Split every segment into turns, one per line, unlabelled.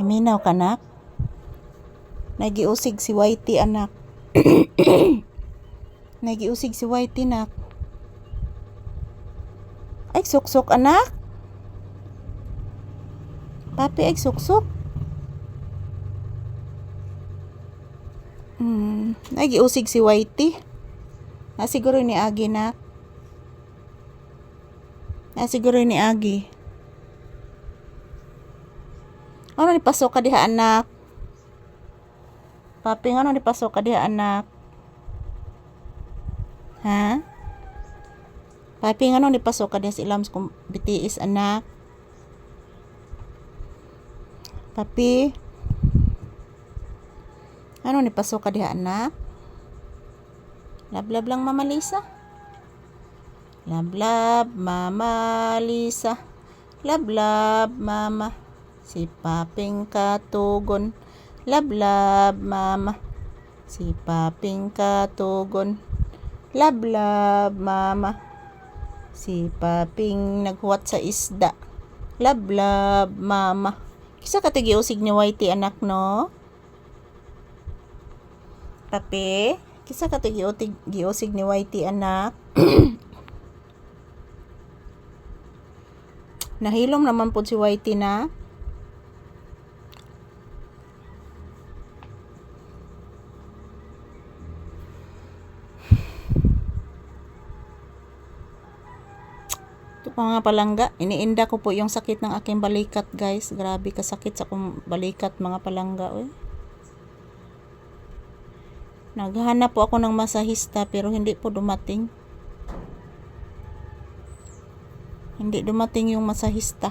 Himinaw ka, nak? Nagiusig si Whitey, anak. Nagiusig si Whitey, nak. Ay, suksok, anak. Papi, ay, suksok. Nagiusig si Whitey. Nasiguro ni Agi, nak. Nasiguro ni Agi. Ano ni pasok ka diha, anak? Papi, ano ni pasok ka diha, anak? Ha? Papi, ano ni pasok ka diha sa ilams kung bitiis, anak? Papi, ano ni pasok ka diha, anak? Lablab lang, Mama Lisa. Lablab, Mama Lisa. Lablab, Mama. Si Paping katugon. Lablab, Mama. Si Paping katugon. Lablab, Mama. Si Paping naghuwat sa isda. Lablab, Mama. Kisa ka tigiusig ni Whitey, anak, no? Papi, kisa ka tigiusig ni Whitey, anak? Nahilom naman po si Whitey, na. Ito pa mga palangga, iniinda ko po yung sakit ng aking balikat, guys. Grabe kasakit sa akong balikat, mga palangga. Naghahanap po ako ng masahista pero hindi po dumating. Hindi dumating yung masahista.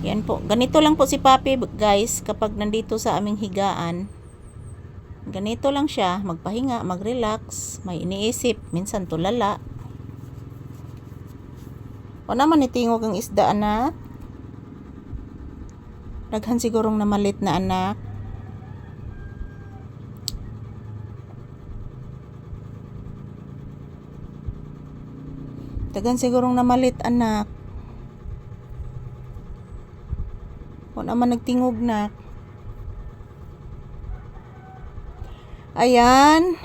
Yan po. Ganito lang po si Papi, guys, kapag nandito sa aming higaan. Ganito lang siya, magpahinga, mag-relax, may iniisip, minsan tulala. O naman itingog ang isda, anak. Daghan sigurong namalit na, anak. Daghan sigurong namalit, anak. O naman nagtingog, na. Ayan,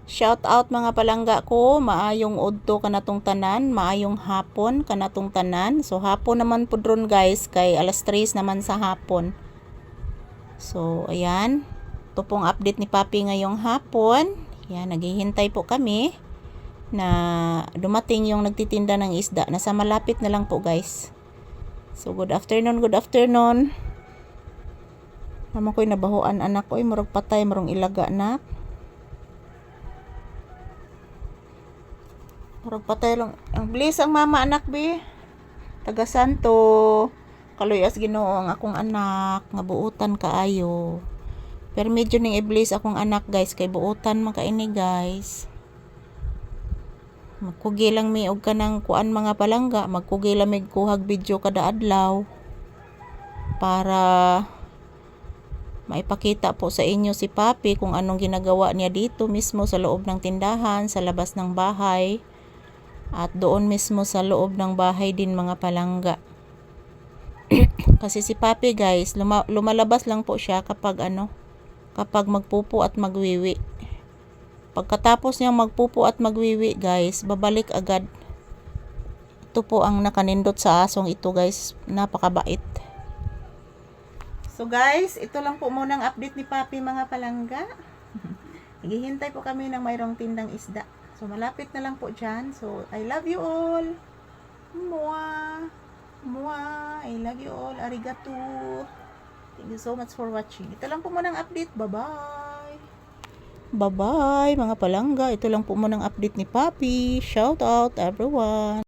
shout out mga palangga ko, maayong udto kanatong tanan, maayong hapon kanatong tanan. So hapon naman po dron, guys, kay alas 3 naman sa hapon. So ayan, ito pong update ni Papi ngayong hapon. Yan, naghihintay po kami na dumating yung nagtitinda ng isda. Nasa malapit na lang po, guys. So good afternoon, good afternoon. Mama ko'y nabahuan, anak ko. Murag patay, murang ilaga, anak. Murag patay lang. Ang bilis ang mama, anak, be. Taga Santo. Kaluyas Ginoo ang akong anak. Nga buutan kaayo. Pero medyo ning iblis akong anak, guys. Kay buutan makaini, guys. Magkugi lang mi og kanang kuan, mga palangga. Magkugi lang mig kuhag video kada adlaw. Para maipakita po sa inyo si Papi kung anong ginagawa niya dito mismo sa loob ng tindahan, sa labas ng bahay, at doon mismo sa loob ng bahay din, mga palangga. Kasi si Papi, guys, lumalabas lang po siya kapag kapag magpupo at magwiwi. Pagkatapos niyang magpupo at magwiwi, guys, babalik agad. Ito po ang nakanindot sa asong ito, guys. Napakabait. So guys, ito lang po munang update ni Papi, mga palangga. Naghihintay po kami ng mayroong tindang isda. So malapit na lang po dyan. So I love you all. Mwah. Mwah. I love you all. Arigato. Thank you so much for watching. Ito lang po munang update. Bye-bye. Bye-bye, mga palangga. Ito lang po munang update ni Papi. Shout out everyone.